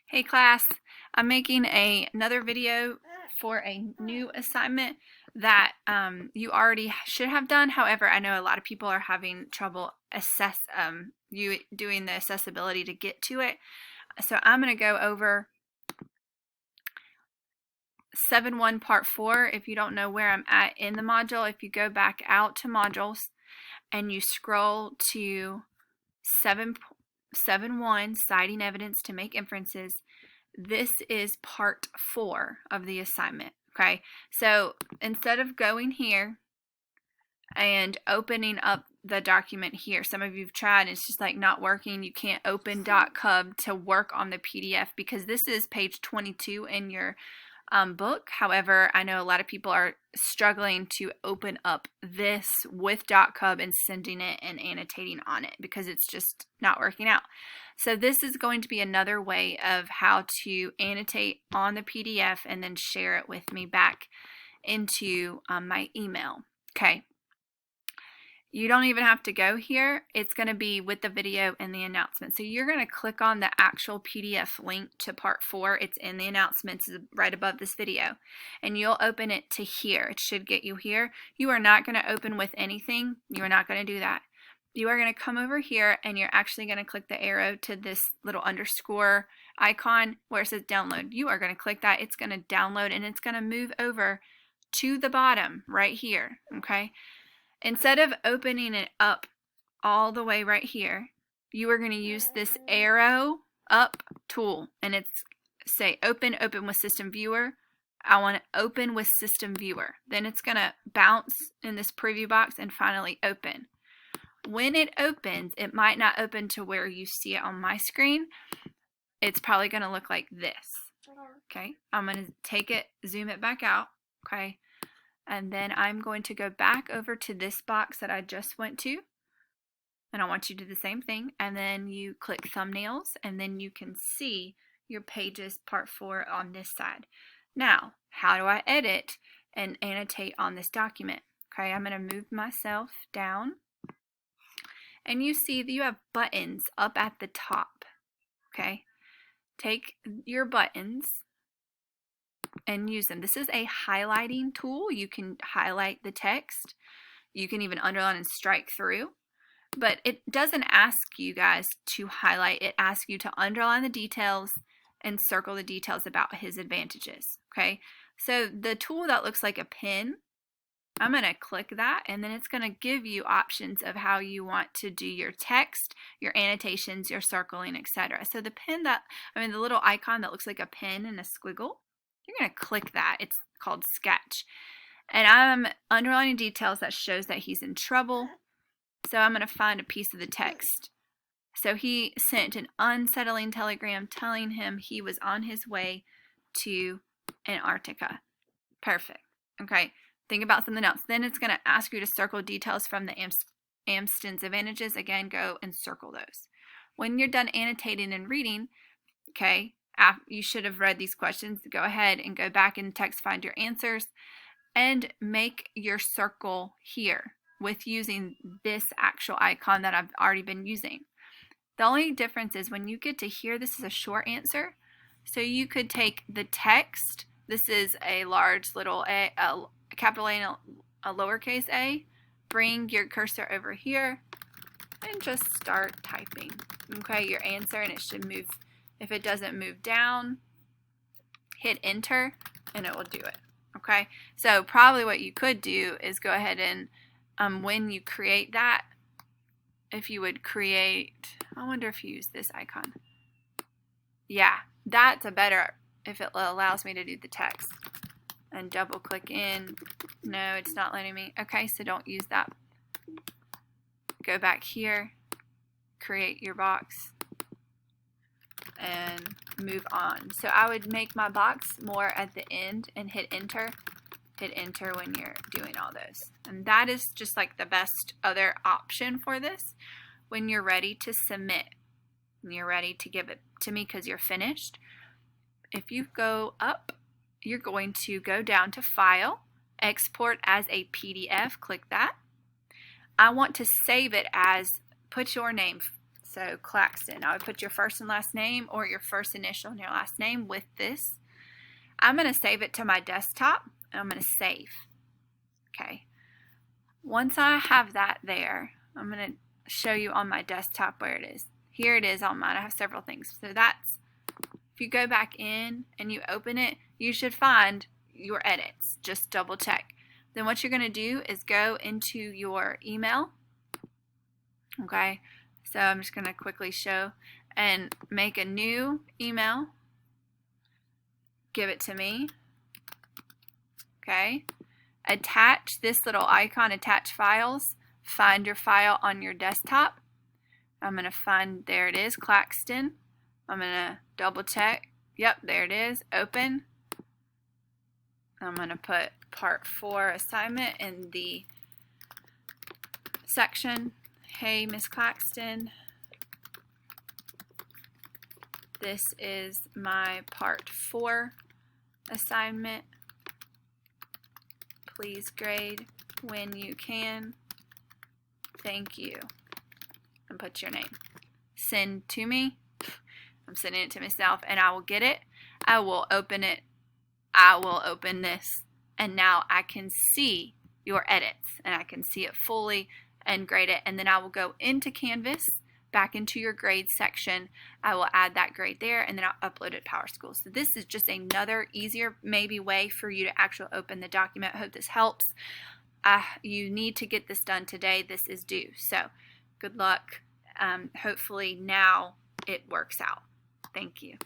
Hey class, I'm making another video for a new assignment that you already should have done. However, I know a lot of people are having trouble doing the accessibility to get to it. So I'm going to go over 7.1 part 4. If you don't know where I'm at in the module, if you go back out to modules and you scroll to 7.1 citing evidence to make inferences, this is part 4 of the assignment. Okay, so instead of going here and opening up the document here, some of you've tried and it's just like not working. You can't open .cub to work on the PDF because this is page 22 in your book. However, I know a lot of people are struggling to open up this with .cub and sending it and annotating on it because it's just not working out. So this is going to be another way of how to annotate on the PDF and then share it with me back into my email. Okay. You don't even have to go here. It's going to be with the video and the announcement. So you're going to click on the actual PDF link to part 4. It's in the announcements right above this video. And you'll open it to here. It should get you here. You are not going to open with anything. You are not going to do that. You are going to come over here and you're actually going to click the arrow to this little underscore icon where it says download. You are going to click that. It's going to download and it's going to move over to the bottom right here. Okay. Instead of opening it up all the way right here, you are going to use this arrow up tool and it's say open with system viewer. I want to open with system viewer. Then it's going to bounce in this preview box and finally open. When it opens, it might not open to where you see it on my screen. It's probably going to look like this. Okay, I'm going to take it, zoom it back out. Okay. And then I'm going to go back over to this box that I just went to. And I want you to do the same thing. And then you click thumbnails and then you can see your pages part 4 on this side. Now, how do I edit and annotate on this document? Okay, I'm going to move myself down. And you see that you have buttons up at the top. Okay, take your buttons and use them. This is a highlighting tool. You can highlight the text. You can even underline and strike through. But it doesn't ask you guys to highlight. It asks you to underline the details and circle the details about his advantages. Okay, so the tool that looks like a pen, I'm going to click that and then it's going to give you options of how you want to do your text, your annotations, your circling, etc. So the pen the little icon that looks like a pen and a squiggle, you're going to click that. It's called Sketch. And I'm underlining details that shows that he's in trouble. So I'm going to find a piece of the text. So he sent an unsettling telegram telling him he was on his way to Antarctica. Perfect. Okay. Think about something else. Then it's going to ask you to circle details from the Amsden's advantages. Again, go and circle those. When you're done annotating and reading, okay, you should have read these questions. Go ahead and go back in text, find your answers, and make your circle here with using this actual icon that I've already been using. The only difference is when you get to here, this is a short answer. So you could take the text. This is a large little a capital A and a lowercase a. Bring your cursor over here and just start typing. Okay, your answer, and it should move. If it doesn't move down, hit enter and it will do it. Okay, so probably what you could do is go ahead and when you create that, if you would create, I wonder if you use this icon. Yeah, that's a better, if it allows me to do the text. And double click in. No, it's not letting me. Okay, so don't use that. Go back here, create your box, and move on. So I would make my box more at the end and hit enter. Hit enter when you're doing all those. And that is just like the best other option for this. When you're ready to submit, and you're ready to give it to me because you're finished, if you go up, you're going to go down to File, Export as a PDF, click that. I want to save it as, put your name. So Claxton, I would put your first and last name or your first initial and your last name with this. I'm going to save it to my desktop, and I'm going to save. Okay. Once I have that there, I'm going to show you on my desktop where it is. Here it is on mine. I have several things. So that's, if you go back in and you open it, you should find your edits. Just double check. Then what you're going to do is go into your email. Okay. So I'm just going to quickly show and make a new email. Give it to me. Okay. Attach this little icon, attach files. Find your file on your desktop. I'm going to find, there it is, Claxton. I'm going to double check. Yep, there it is. Open. I'm going to put part 4 assignment in the section. Hey, Miss Claxton. This is my part 4 assignment. Please grade when you can. Thank you. And put your name. Send to me. I'm sending it to myself, and I will get it. I will open it. I will open this, and now I can see your edits, and I can see it fully and grade it. And then I will go into Canvas, back into your grade section. I will add that grade there, and then I'll upload it to PowerSchool. So this is just another easier maybe way for you to actually open the document. I hope this helps. You need to get this done today. This is due. So good luck. Hopefully now it works out. Thank you.